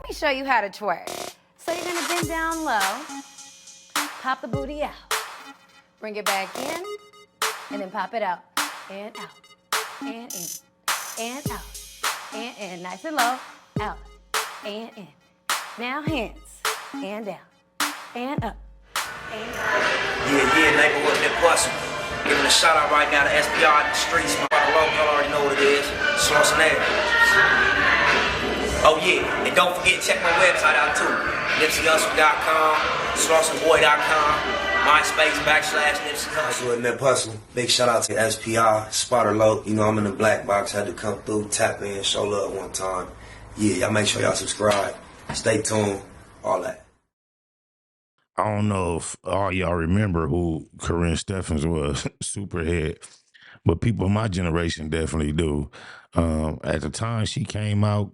me show you how to twerk. So you're gonna bend down low, pop the booty out, bring it back in, and then pop it out, and in, and out, and in. Nice and low, out, and in. Now hands, and down, and up, and down. Yeah, neighborhood that bustin'. Giving a shout out right now to SPR in the streets. My brother Logan, y'all already know what it is. Schwarzenegger. Oh yeah, and don't forget to check my website out too. NipseyHustle.com, SlaughterBoy.com, MySpace /NipseyHustle. And that hustle. Big shout out to SPR, Spotter Low. You know I'm in the black box. Had to come through, tap in, show love one time. Yeah, y'all make sure y'all subscribe. Stay tuned. All that. I don't know if all y'all remember who Corinne Steffens was, Superhead, but people of my generation definitely do. At the time she came out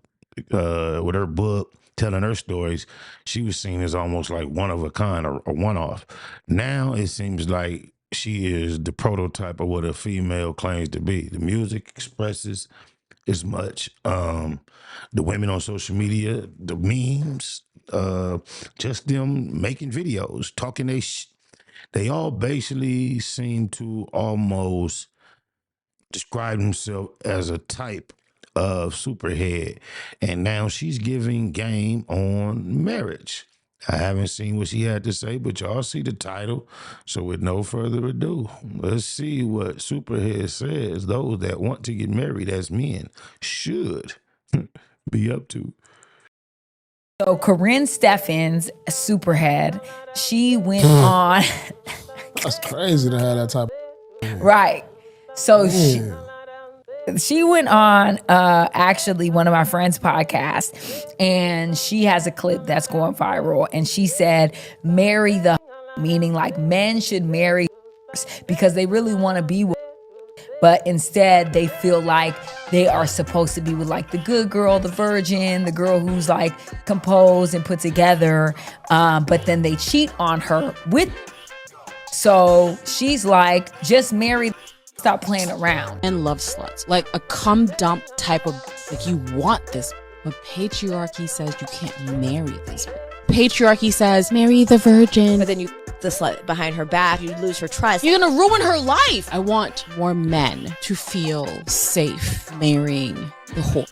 with her book, telling her stories, she was seen as almost like one of a kind or a one-off. Now it seems like she is the prototype of what a female claims to be. The music expresses as much. The women on social media, the memes, just them making videos, talking they all basically seem to almost describe themselves as a type of Superhead. And now she's giving game on marriage. I haven't seen what she had to say, but y'all see the title. So with no further ado, let's see what Superhead says those that want to get married as men should be up to. So Corinne Steffens, Superhead, she went on. That's crazy to have that type of right. So she went on actually one of my friends' podcasts, and she has a clip that's going viral, and she said, marry the meaning like men should marry because they really want to be with, but instead they feel like they are supposed to be with like the good girl, the virgin, the girl who's like composed and put together, but then they cheat on her with. So she's like, just marry, stop playing around. And love sluts, like a cum dump type of, like you want this, but patriarchy says you can't marry this. Patriarchy says marry the virgin, but then you the slut behind her back, you lose her trust. You're gonna ruin her life. I want more men to feel safe marrying the whore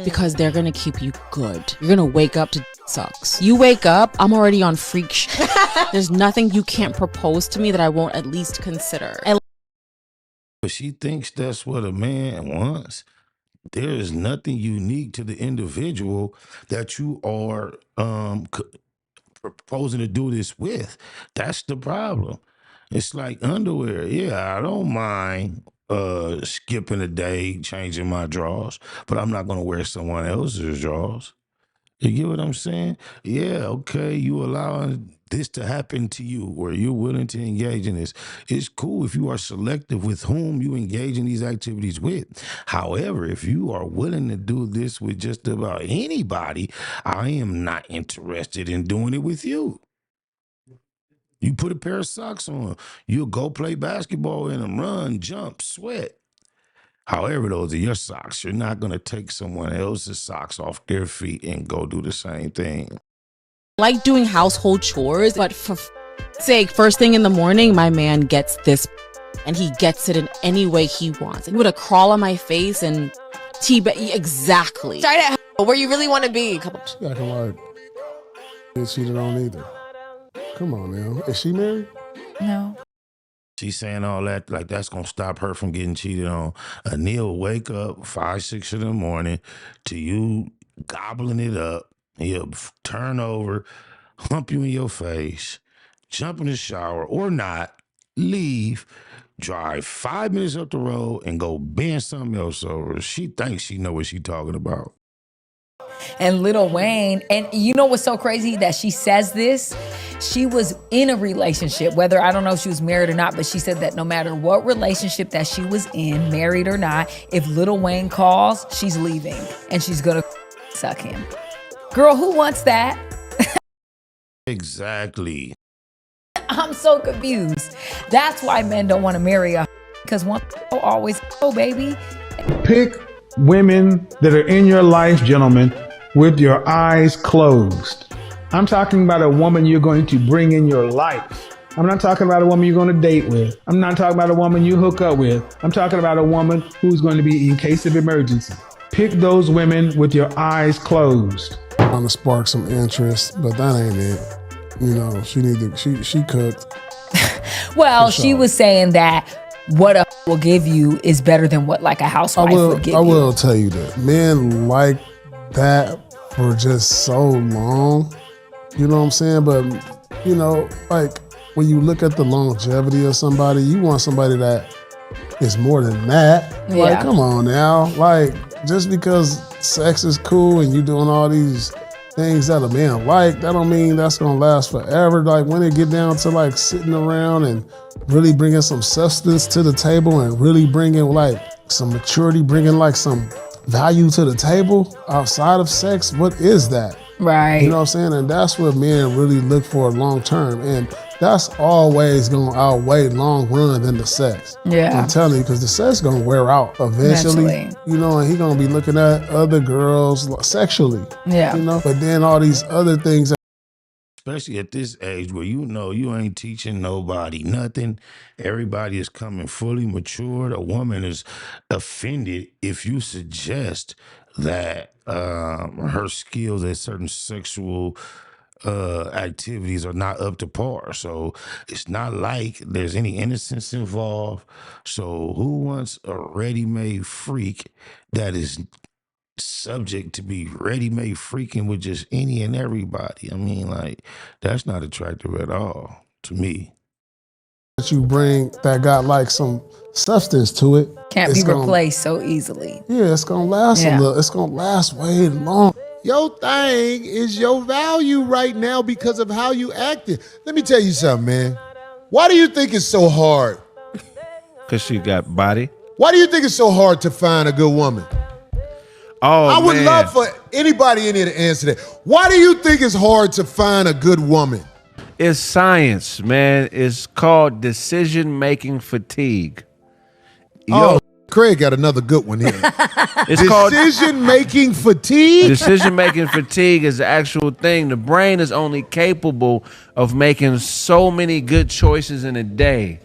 because they're gonna keep you good. You're gonna wake up to sucks. You wake up, I'm already on freak shit. There's nothing you can't propose to me that I won't at least consider. But she thinks that's what a man wants. There is nothing unique to the individual that you are proposing to do this with. That's the problem. It's like underwear. Yeah, I don't mind skipping a day, changing my drawers, but I'm not going to wear someone else's drawers. You get what I'm saying? Yeah, okay, you allowing this to happen to you where you're willing to engage in this. It's cool if you are selective with whom you engage in these activities with. However, if you are willing to do this with just about anybody, I am not interested in doing it with you. You put a pair of socks on, you'll go play basketball in them, run, jump, sweat. However, those are your socks. You're not going to take someone else's socks off their feet and go do the same thing. Like doing household chores, but for sake, first thing in the morning, my man gets this and he gets it in any way he wants. And he would crawl on my face and exactly. Start at where you really want to be. She acting like get cheated on either. Come on now. Is she married? No. She's saying all that like that's going to stop her from getting cheated on. Neil wake up 5, 6 in the morning to you gobbling it up. He'll turn over, hump you in your face, jump in the shower or not, leave, drive 5 minutes up the road and go bend something else over. She thinks she know what she's talking about. And Lil Wayne, and you know what's so crazy that she says this? She was in a relationship, whether, I don't know if she was married or not, but she said that no matter what relationship that she was in, married or not, if Lil Wayne calls, she's leaving and she's gonna suck him. Girl, who wants that? Exactly. I'm so confused. That's why men don't want to marry a because one always baby. Pick women that are in your life, gentlemen, with your eyes closed. I'm talking about a woman you're going to bring in your life. I'm not talking about a woman you're going to date with. I'm not talking about a woman you hook up with. I'm talking about a woman who's going to be in case of emergency. Pick those women with your eyes closed. Trying to spark some interest, but that ain't it. You know, she cooked. Well, she was saying that what a will give you is better than what like a housewife would give you. I will tell you that. Men like that for just so long. You know what I'm saying? But, you know, like when you look at the longevity of somebody, you want somebody that is more than that. Yeah. Like, come on now. Like, just because sex is cool and you doing all these things that a man like, that don't mean that's gonna last forever. Like when it get down to like sitting around and really bringing some substance to the table and really bringing like some maturity, bringing like some value to the table outside of sex, what is that? Right. You know what I'm saying? And that's what men really look for long term. And that's always gonna outweigh long run than the sex. Yeah. I'm telling you, because the sex gonna wear out eventually. You know, and he gonna be looking at other girls sexually. Yeah. You know, but then all these other things. Especially at this age where you know you ain't teaching nobody nothing. Everybody is coming fully matured. A woman is offended if you suggest that her skills at certain sexual activities are not up to par. So it's not like there's any innocence involved. So who wants a ready-made freak that is subject to be ready-made freaking with just any and everybody? I mean, like, that's not attractive at all to me. That you bring that got like some substance to it. Can't be replaced so easily. Yeah, it's gonna last a little. It's gonna last way long. Your thing is your value right now because of how you acted. Let me tell you something, man. Why do you think it's so hard? Because she got body. Why do you think it's so hard to find a good woman? Oh, I would love for anybody in here to answer that. Why do you think it's hard to find a good woman? It's science, man. It's called decision-making fatigue. Yo, Craig got another good one here. It's called decision-making fatigue? Decision-making fatigue is the actual thing. The brain is only capable of making so many good choices in a day.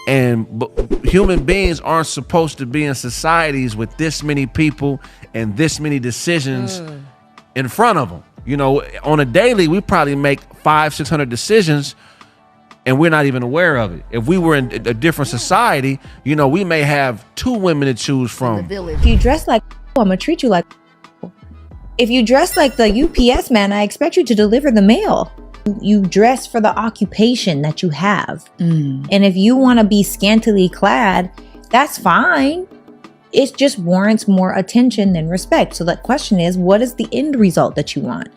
And human beings aren't supposed to be in societies with this many people and this many decisions in front of them. You know, on a daily, we probably make 500-600 decisions and we're not even aware of it. If we were in a different society, you know, we may have 2 women to choose from. If you dress like I'm gonna treat you like. If you dress like the UPS man, I expect you to deliver the mail. You dress for the occupation that you have. And if you want to be scantily clad, that's fine. It just warrants more attention than respect. So the question is, what is the end result that you want?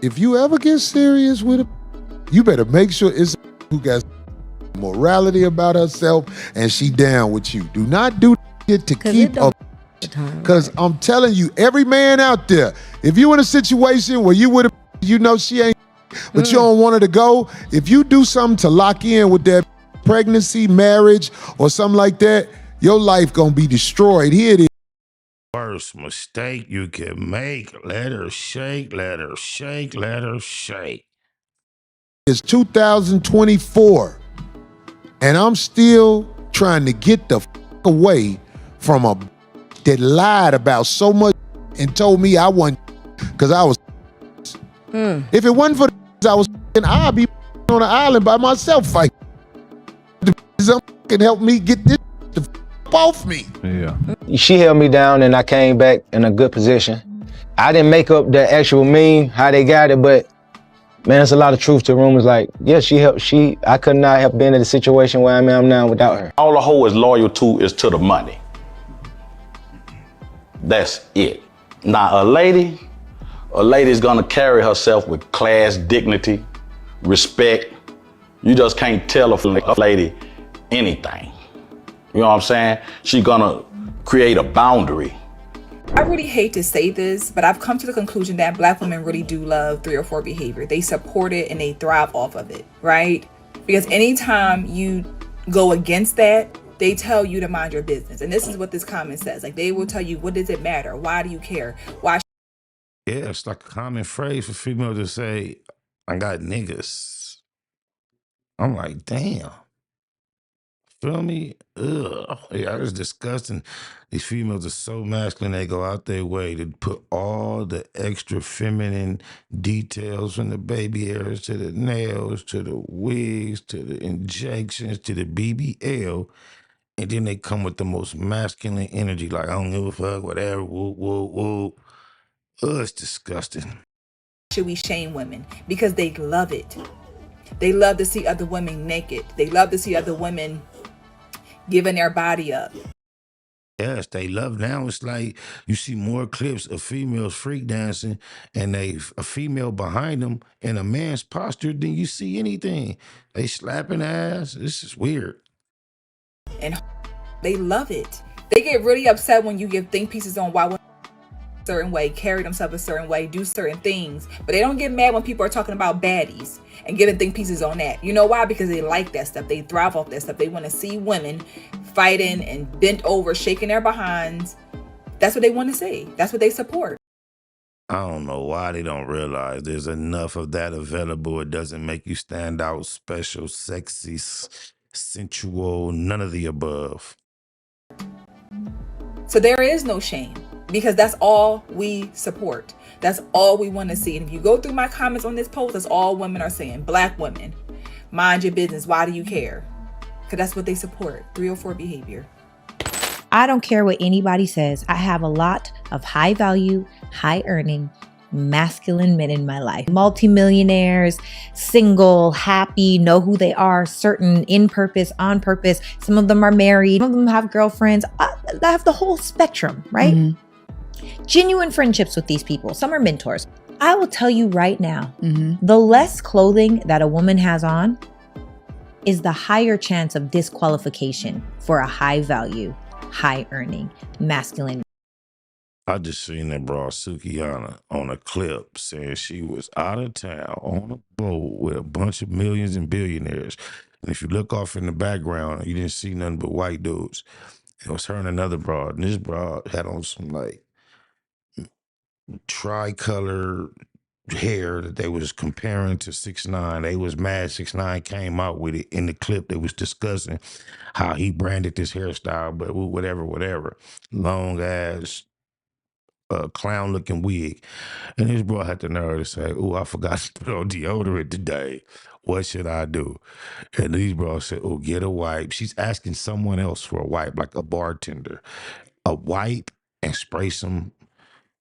If you ever get serious with a, you better make sure it's who got morality about herself and she down with you. Do not do it to keep up. Because I'm telling you, every man out there, if you in a situation where you would have, you know she ain't, but you don't want her to go, if you do something to lock in with that pregnancy, marriage, or something like that, your life gonna be destroyed. Here it is. Worst mistake you can make. Let her shake, let her shake, let her shake. It's 2024, and I'm still trying to get the away from a that lied about so much and told me I wasn't, because I was. If it wasn't for the I was, I'd be on an island by myself fighting. The can help me get this off me. Yeah. She held me down and I came back in a good position. I didn't make up the actual meme, how they got it, but man, there's a lot of truth to rumors. Like, yeah, she helped. I could not have been in the situation where I am now without her. All a hoe is loyal to is to the money. That's it. Now, a lady's gonna carry herself with class, dignity, respect. You just can't tell a lady anything. You know what I'm saying? She's gonna create a boundary. I really hate to say this, but I've come to the conclusion that Black women really do love 3 or 4 behavior. They support it and they thrive off of it, right? Because anytime you go against that, they tell you to mind your business. And this is what this comment says. Like, they will tell you, what does it matter? Why do you care? Why Yeah, it's like a common phrase for females to say, I got niggas. I'm like, damn. Feel me? Ugh. Yeah, it's disgusting. These females are so masculine, they go out their way to put all the extra feminine details from the baby hairs to the nails to the wigs to the injections to the BBL. And then they come with the most masculine energy, like, I don't give a fuck, whatever, whoop, whoop, whoop. Ugh, it's disgusting. Should we shame women? Because they love it. They love to see other women naked. They love to see other women giving their body up. Yes, they love now. It's like you see more clips of females freak dancing and a female behind them in a man's posture than you see anything. They slapping ass. This is weird. And they love it. They get really upset when you give think pieces on why women a certain way, carry themselves a certain way, do certain things. But they don't get mad when people are talking about baddies and giving think pieces on that. You know why? Because they like that stuff. They thrive off that stuff. They want to see women fighting and bent over, shaking their behinds. That's what they want to see. That's what they support. I don't know why they don't realize there's enough of that available. It doesn't make you stand out special, sexy, sensual, none of the above. So there is no shame because that's all we support. That's all we want to see. And if you go through my comments on this post, that's all women are saying. Black women, mind your business. Why do you care? Because that's what they support. 304 behavior. I don't care what anybody says. I have a lot of high value, high earning, masculine men in my life. Multimillionaires, single, happy, know who they are, certain, in purpose, on purpose. Some of them are married. Some of them have girlfriends. I have the whole spectrum, right? Mm-hmm. Genuine friendships with these people. Some are mentors. I will tell you right now, the less clothing that a woman has on is the higher chance of disqualification for a high value, high earning, masculine. I just seen that bra Sukihana on a clip saying she was out of town on a boat with a bunch of millions and billionaires. And if you look off in the background, you didn't see nothing but white dudes. It was her and another broad. And this broad had on some like tricolor hair that they was comparing to 6ix9ine. They was mad 6ix9ine came out with it in the clip. They was discussing how he branded this hairstyle, but whatever. Long ass clown looking wig. And his bro had the nerve to say, "Oh, I forgot to put on deodorant today. What should I do?" And these bros said, "Oh, get a wipe." She's asking someone else for a wipe, like a bartender. A wipe and spray some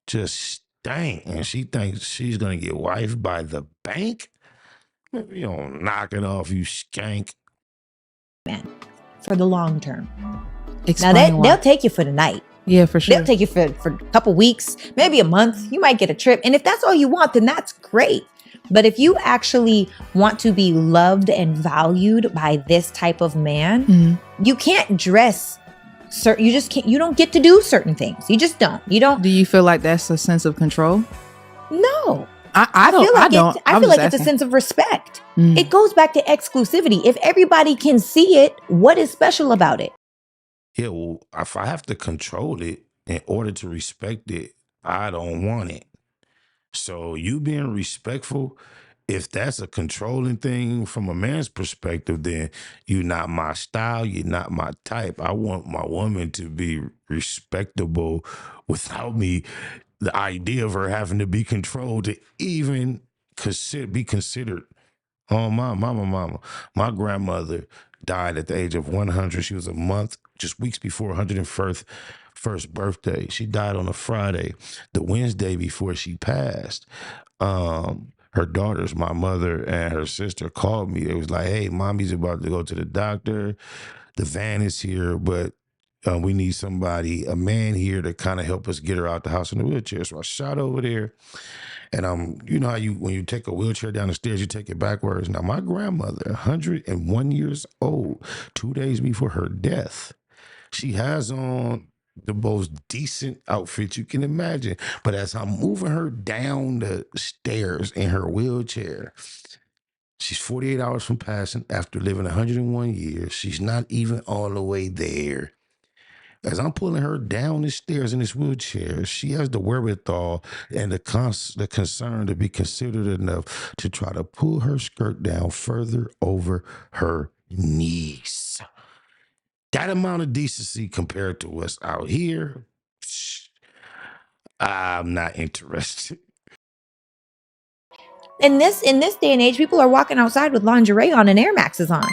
just stank. And she thinks she's gonna get wiped by the bank? You don't knock it off, you skank. Man, for the long term. Explain Now why. they'll take you for the night. Yeah, for sure. They'll take you for a couple weeks, maybe a month. You might get a trip. And if that's all you want, then that's great. But if you actually want to be loved and valued by this type of man, you can't dress certain, you just can't, you don't get to do certain things. You just don't. You don't. Do you feel like that's a sense of control? No. I don't. I feel like it's a sense of respect. It goes back to exclusivity. If everybody can see it, what is special about it? Yeah, well, if I have to control it in order to respect it, I don't want it. So you being respectful, if that's a controlling thing from a man's perspective, then you're not my style, you're not my type. I want my woman to be respectable without me, the idea of her having to be controlled to even be considered. Oh, my mama. My grandmother died at the age of 100. She was a month, just weeks before 101st birthday. She died on a Friday, the Wednesday before she passed. Her daughters, my mother and her sister, called me. They was like, "Hey, mommy's about to go to the doctor. The van is here, but we need somebody, a man here to kind of help us get her out the house in a wheelchair." So I shot over there. And you know how when you take a wheelchair down the stairs, you take it backwards. Now, my grandmother, 101 years old, 2 days before her death, she has on the most decent outfit you can imagine. But as I'm moving her down the stairs in her wheelchair, she's 48 hours from passing after living 101 years. She's not even all the way there. As I'm pulling her down the stairs in this wheelchair, she has the wherewithal and the concern to be considerate enough to try to pull her skirt down further over her knees. That amount of decency compared to what's out here, I'm not interested. In this day and age, people are walking outside with lingerie on and Air Maxes on.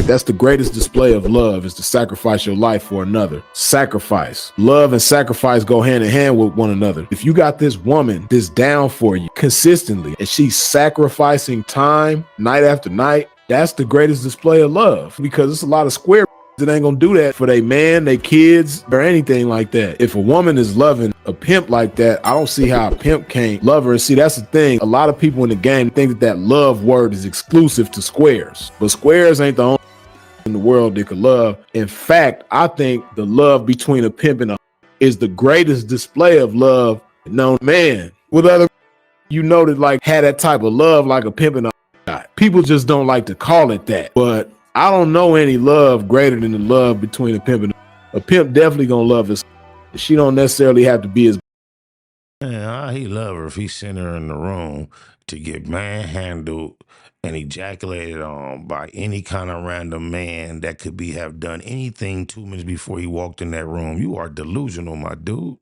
That's the greatest display of love, is to sacrifice your life for another. Sacrifice. Love and sacrifice go hand in hand with one another. If you got this woman that's down for you consistently and she's sacrificing time night after night, that's the greatest display of love, because it's a lot of square that ain't gonna do that for their man, their kids, or anything like that. If a woman is loving a pimp like that, I don't see how a pimp can't love her. And see, that's the thing. A lot of people in the game think that love word is exclusive to squares, but squares ain't the only in the world that could love. In fact, I think the love between a pimp and a is the greatest display of love known. Man, with other, you know, that like had that type of love like a pimp and a got. People just don't like to call it that, but I don't know any love greater than the love between a pimp and a pimp. Definitely gonna love his. She don't necessarily have to be his. Man, he love her if he sent her in the room to get manhandled and ejaculated on by any kind of random man that could have done anything 2 minutes before he walked in that room. You are delusional, my dude.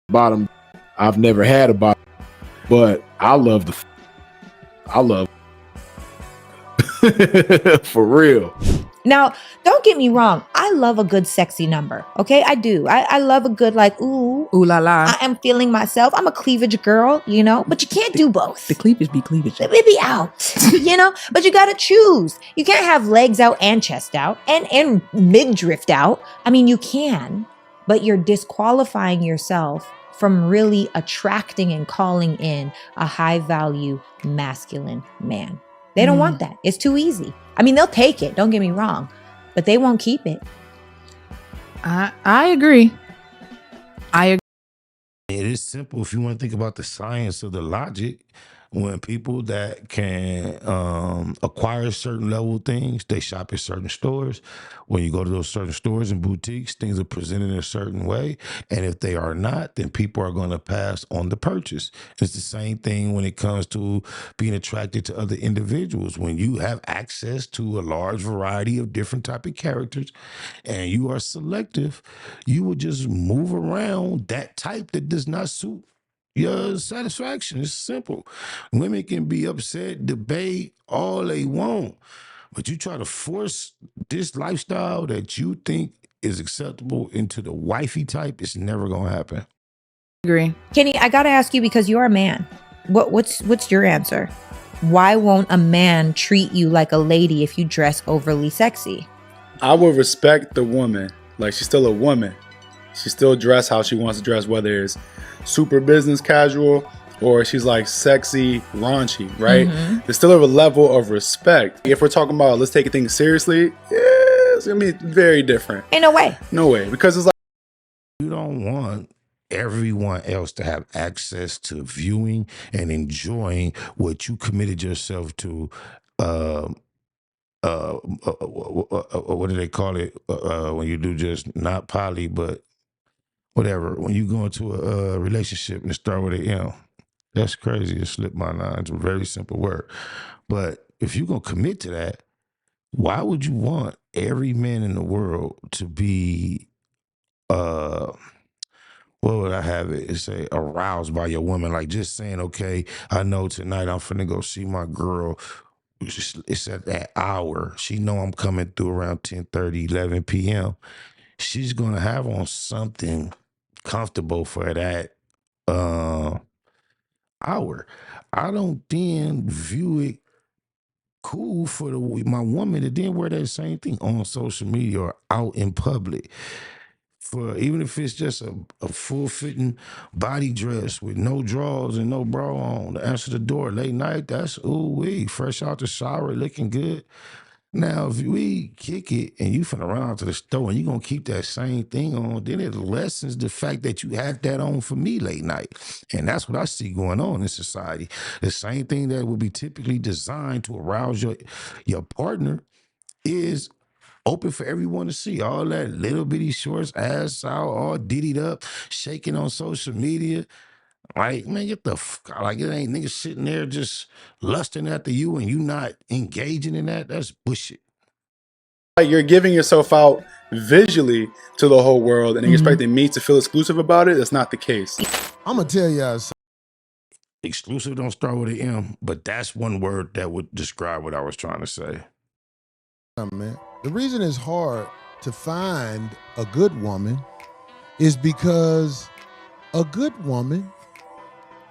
Bottom, I've never had a bottom, but I love for real. Now, don't get me wrong. I love a good sexy number. Okay, I do. I love a good like, ooh la la. I am feeling myself. I'm a cleavage girl, you know, but you can't do both. The cleavage be cleavage. It be out, you know, but you got to choose. You can't have legs out and chest out and midriff out. I mean, you can, but you're disqualifying yourself from really attracting and calling in a high value masculine man. They don't want that. It's too easy. I mean, they'll take it. Don't get me wrong, but they won't keep it. I agree. It is simple if you want to think about the science of the logic. When people that can acquire certain level things, they shop at certain stores. When you go to those certain stores and boutiques, things are presented in a certain way. And if they are not, then people are going to pass on the purchase. It's the same thing when it comes to being attracted to other individuals. When you have access to a large variety of different type of characters and you are selective, you will just move around that type that does not suit your satisfaction. It's simple. Women can be upset, debate all they want, but you try to force this lifestyle that you think is acceptable into the wifey type, it's never gonna happen. Agree. Kenny, I gotta ask you, because you're a man. What's your answer? Why won't a man treat you like a lady if you dress overly sexy? I would respect the woman. Like, she's still a woman. She still dress how she wants to dress, whether it's super business casual or she's like sexy, raunchy, right? Mm-hmm. There's still a level of respect. If we're talking about let's take things seriously, it's gonna be very different. Ain't no way. No way. Because it's like, you don't want everyone else to have access to viewing and enjoying what you committed yourself to. What do they call it when you do just not poly, but whatever, when you go into a relationship and start with an M. That's crazy. It slipped my mind. It's a very simple word. But if you're going to commit to that, why would you want every man in the world to be, what would I have it? It's say aroused by your woman. Like just saying, okay, I know tonight I'm finna go see my girl. It's at that hour. She know I'm coming through around 10:30, 11 p.m. She's going to have on something comfortable for that hour. I don't then view it cool for my woman to then wear that same thing on social media or out in public. For even if it's just a full-fitting body dress with no drawers and no bra on to answer the door late night, that's ooh-wee, fresh out the shower, looking good. Now, if we kick it and you finna run out to the store and you're going to keep that same thing on, then it lessens the fact that you had that on for me late night. And that's what I see going on in society. The same thing that would be typically designed to arouse your partner is open for everyone to see. All that little bitty shorts, ass out, all diddied up, shaking on social media. Like, man, get the like, it ain't niggas sitting there just lusting after you and you not engaging in that. That's bullshit. Like, you're giving yourself out visually to the whole world and you're expecting me to feel exclusive about it. That's not the case. I'm gonna tell y'all something. Exclusive don't start with an M, but that's one word that would describe what I was trying to say. Man, the reason it's hard to find a good woman is because a good woman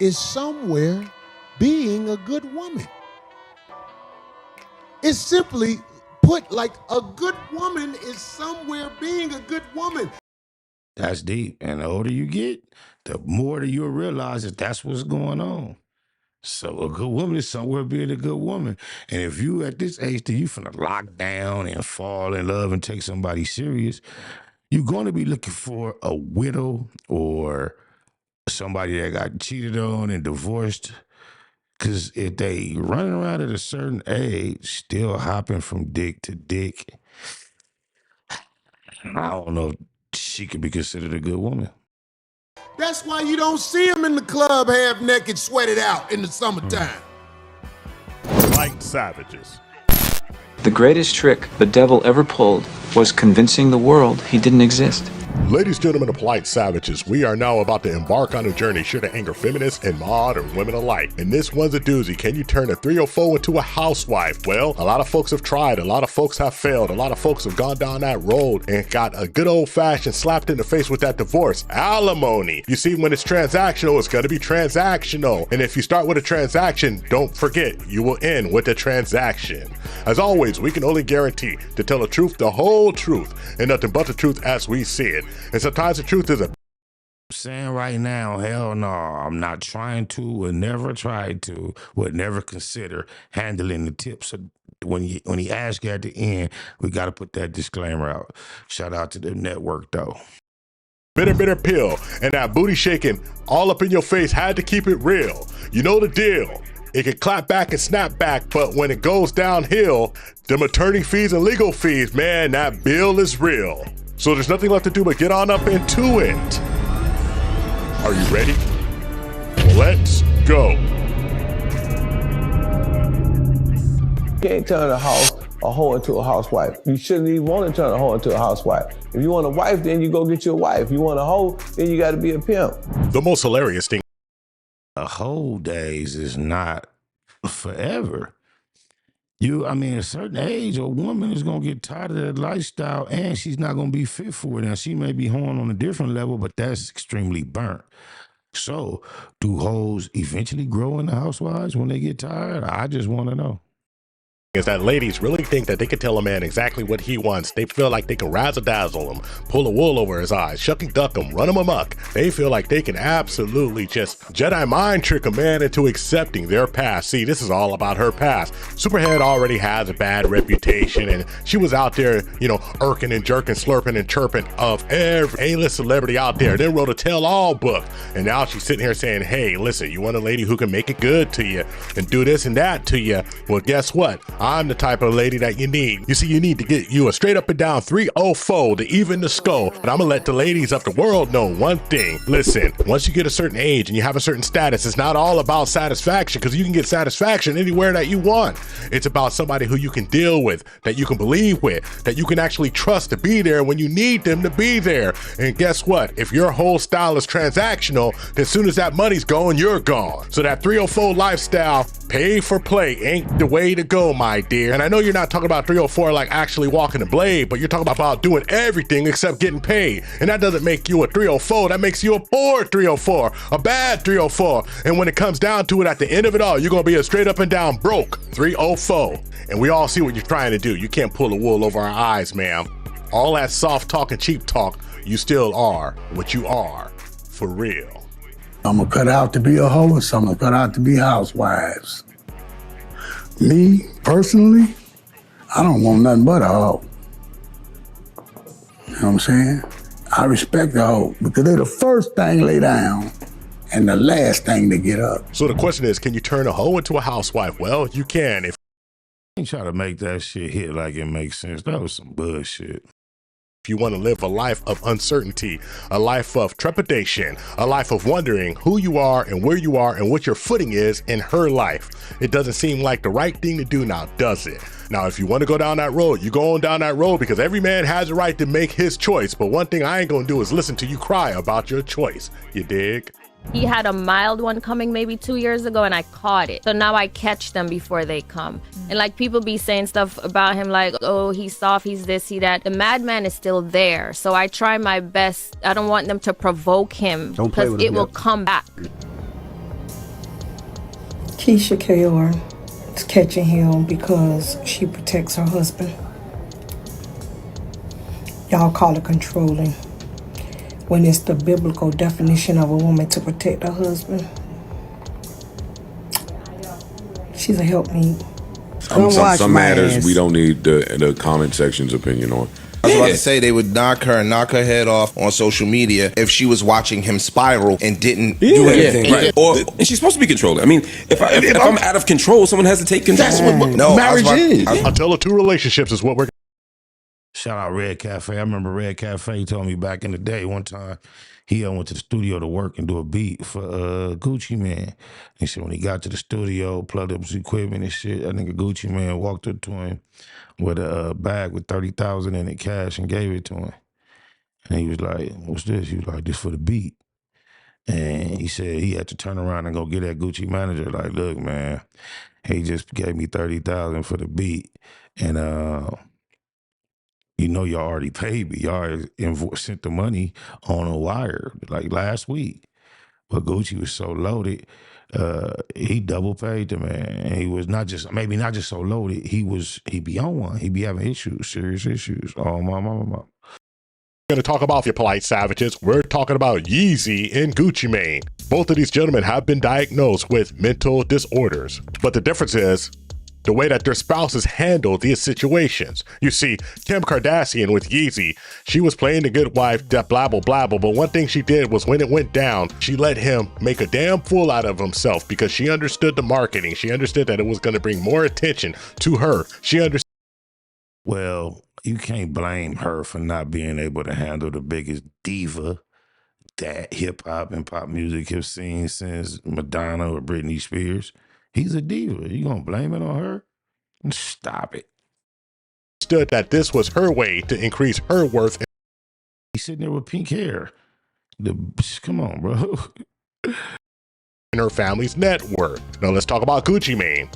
is somewhere being a good woman. It's simply put, like, a good woman is somewhere being a good woman. That's deep. And the older you get, the more that you'll realize that that's what's going on. So a good woman is somewhere being a good woman. And if you at this age that you finna lock down and fall in love and take somebody serious, you're going to be looking for a widow or somebody that got cheated on and divorced. Because if they running around at a certain age, still hopping from dick to dick, I don't know if she could be considered a good woman. That's why you don't see them in the club half naked, sweated out in the summertime. Like savages. The greatest trick the devil ever pulled was convincing the world he didn't exist. Ladies, gentlemen, and polite savages, we are now about to embark on a journey sure to anger feminists and modern women alike. And this one's a doozy. Can you turn a 304 into a housewife? Well, a lot of folks have tried. A lot of folks have failed. A lot of folks have gone down that road and got a good old-fashioned slapped in the face with that divorce. Alimony. You see, when it's transactional, it's going to be transactional. And if you start with a transaction, don't forget, you will end with a transaction. As always, we can only guarantee to tell the truth, the whole truth, and nothing but the truth as we see it. And sometimes the truth is saying right now, hell no, I'm not trying to, would never try to, would never consider handling the tips. So when he asks you at the end, we got to put that disclaimer out. Shout out to the network though. Bitter pill, and that booty shaking all up in your face had to keep it real. You know the deal. It can clap back and snap back, but when it goes downhill, the attorney fees and legal fees, man, that bill is real. So there's nothing left to do but get on up into it. Are you ready? Let's go. You can't turn a hoe into a housewife. You shouldn't even want to turn a hoe into a housewife. If you want a wife, then you go get your wife. If you want a hoe, then you got to be a pimp. The most hilarious thing. A whole days is not forever. I mean, at a certain age, a woman is going to get tired of that lifestyle and she's not going to be fit for it. Now, she may be hoeing on a different level, but that's extremely burnt. So, do hoes eventually grow into housewives when they get tired? I just want to know. Is that ladies really think that they can tell a man exactly what he wants. They feel like they can razzle-dazzle him, pull a wool over his eyes, shuck and duck him, run him amok. They feel like they can absolutely just Jedi mind trick a man into accepting their past. See, this is all about her past. Superhead already has a bad reputation, and she was out there, you know, irking and jerking, slurping and chirping of every A-list celebrity out there. Then wrote a tell-all book, and now she's sitting here saying, hey, listen, you want a lady who can make it good to you and do this and that to you? Well, guess what? I'm the type of lady that you need. You see, you need to get you a straight up and down 304 to even the skull. But I'm gonna let the ladies of the world know one thing. Listen, once you get a certain age and you have a certain status, it's not all about satisfaction, because you can get satisfaction anywhere that you want. It's about somebody who you can deal with, that you can believe with, that you can actually trust to be there when you need them to be there. And guess what? If your whole style is transactional, then as soon as that money's gone, you're gone. So that 304 lifestyle, pay for play, ain't the way to go, my dear. And I know you're not talking about 304 like actually walking the blade, but you're talking about doing everything except getting paid. And that doesn't make you a 304, that makes you a poor 304, a bad 304. And when it comes down to it, at the end of it all, you're gonna be a straight up and down broke 304. And we all see what you're trying to do. You can't pull the wool over our eyes, ma'am. All that soft talk and cheap talk, you still are what you are, for real. I'm gonna cut out to be a hoe, or some gonna cut out to be housewives. Me, personally, I don't want nothing but a hoe. You know what I'm saying? I respect the hoe because they're the first thing lay down and the last thing to get up. So the question is, can you turn a hoe into a housewife? Well, you can if Ain't try to make that shit hit like it makes sense. That was some bullshit. If you want to live a life of uncertainty, a life of trepidation, a life of wondering who you are and where you are and what your footing is in her life, it doesn't seem like the right thing to do now, does it? Now, if you want to go down that road, you go on down that road because every man has a right to make his choice. But one thing I ain't going to do is listen to you cry about your choice. You dig? He had a mild one coming maybe 2 years ago and I caught it. So now I catch them before they come. And like people be saying stuff about him like, oh, he's soft, he's this, he that. The madman is still there. So I try my best. I don't want them to provoke him because it will come back. Keisha Kayor is catching him because she protects her husband. Y'all call it controlling, when it's the biblical definition of a woman to protect her husband. She's a helpmeet. Some matters we don't need the comment section's opinion on. I was about to say they would knock her head off on social media if she was watching him spiral and didn't do anything. Right. And she's supposed to be controlling. I mean, if I'm out of control, someone has to take control. That's what marriage is. A tale of two relationships is what we're. Shout out Red Cafe. I remember Red Cafe told me back in the day one time he went to the studio to work and do a beat for Gucci Man. He said when he got to the studio, plugged up his equipment and shit, I think Gucci Man walked up to him with a bag with $30,000 in it cash and gave it to him. And he was like, what's this? He was like, this for the beat. And he said he had to turn around and go get that Gucci manager like, look, man, he just gave me $30,000 for the beat. And you know, y'all already paid me. Y'all sent the money on a wire like last week. But Gucci was so loaded, he double paid the man. And he was not just so loaded, he be on one. He be having issues, serious issues. Oh, my. We're going to talk about your polite savages. We're talking about Yeezy and Gucci Mane. Both of these gentlemen have been diagnosed with mental disorders. But the difference is the way that their spouses handle these situations. You see, Kim Kardashian with Yeezy, she was playing the good wife, that blabble, but one thing she did was when it went down, she let him make a damn fool out of himself because she understood the marketing. She understood that it was going to bring more attention to her. She understood. Well, you can't blame her for not being able to handle the biggest diva that hip-hop and pop music have seen since Madonna or Britney Spears. He's a diva. You gonna blame it on her? Stop it. Understood that this was her way to increase her worth. He's sitting there with pink hair. Come on, bro. In her family's net worth. Now let's talk about Gucci Mane.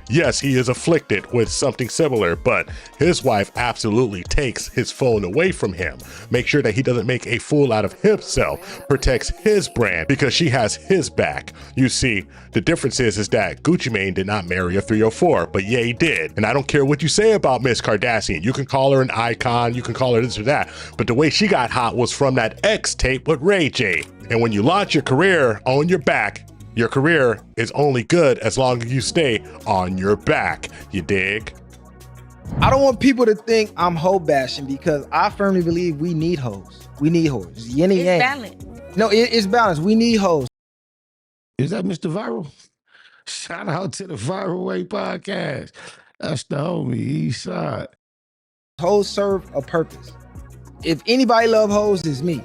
Yes, he is afflicted with something similar, but his wife absolutely takes his phone away from him. Make sure that he doesn't make a fool out of himself, protects his brand because she has his back. You see, the difference is that Gucci Mane did not marry a 304, but Ye did. And I don't care what you say about Miss Kardashian. You can call her an icon, you can call her this or that, but the way she got hot was from that X tape with Ray J. And when you launch your career on your back, your career is only good as long as you stay on your back. You dig? I don't want people to think I'm hoe bashing because I firmly believe we need hoes. We need hoes. Yin and yang. Balance. No, it's balanced. We need hoes. Is that Mr. Viral? Shout out to the Viral Way podcast. That's the homie, East Side. Hoes serve a purpose. If anybody love hoes, it's me.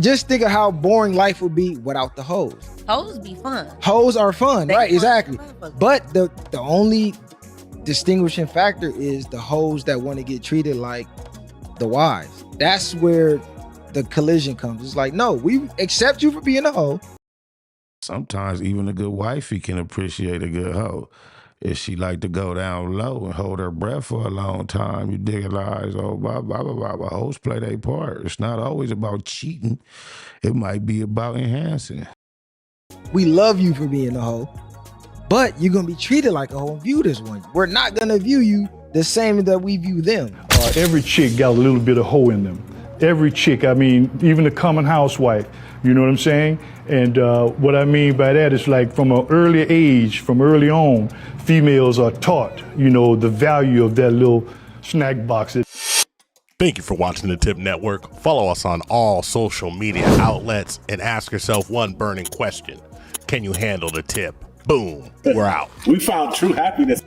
Just think of how boring life would be without the hoes. Hoes be fun. Hoes are fun, right? Exactly. But the only distinguishing factor is the hoes that want to get treated like the wives. That's where the collision comes. It's like, no, we accept you for being a hoe. Sometimes even a good wifey can appreciate a good hoe. If she like to go down low and hold her breath for a long time, you dig her eyes, oh, blah, blah, blah, blah, blah. Hoes play their part. It's not always about cheating. It might be about enhancing. We love you for being a hoe, but you're going to be treated like a hoe and viewed as one. We're not going to view you the same that we view them. Every chick got a little bit of hoe in them. Every chick, I mean, even the common housewife, you know what I'm saying? And what I mean by that is like from an early age, from early on, females are taught, you know, the value of that little snack box. Thank you for watching the Tip Network. Follow us on all social media outlets and ask yourself one burning question. Can you handle the tip? Boom, we're out. We found true happiness.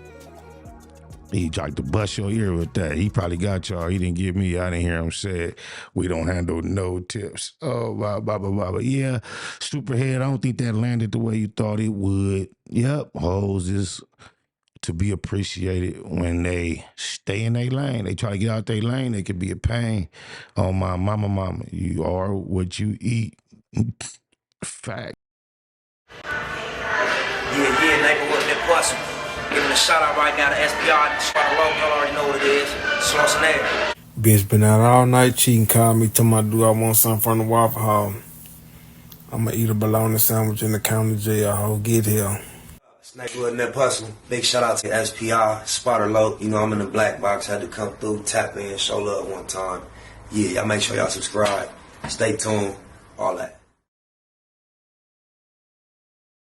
He tried to bust your ear with that. He probably got y'all. He didn't give me. I didn't hear him say it. We don't handle no tips. Oh, blah, blah, blah, blah. But yeah, Superhead, I don't think that landed the way you thought it would. Yep, hoes is to be appreciated when they stay in their lane. They try to get out their lane. They could be a pain. Oh, my mama. You are what you eat. Fact. Yeah, neighborhood Nip Hustle. Giving a shout out right now to SPR, Sparta Low. Y'all already know what it is. Sloss and Air. Bitch been out all night cheating, called me, told me, do I want something from the Waffle House? I'ma eat a bologna sandwich in the county jail. I'll get here. It's neighborhood Nip Hustle. Big shout out to SPR, Sparta Low. You know I'm in the black box. Had to come through, tap in, show love one time. Yeah, y'all make sure y'all subscribe. Stay tuned. All that.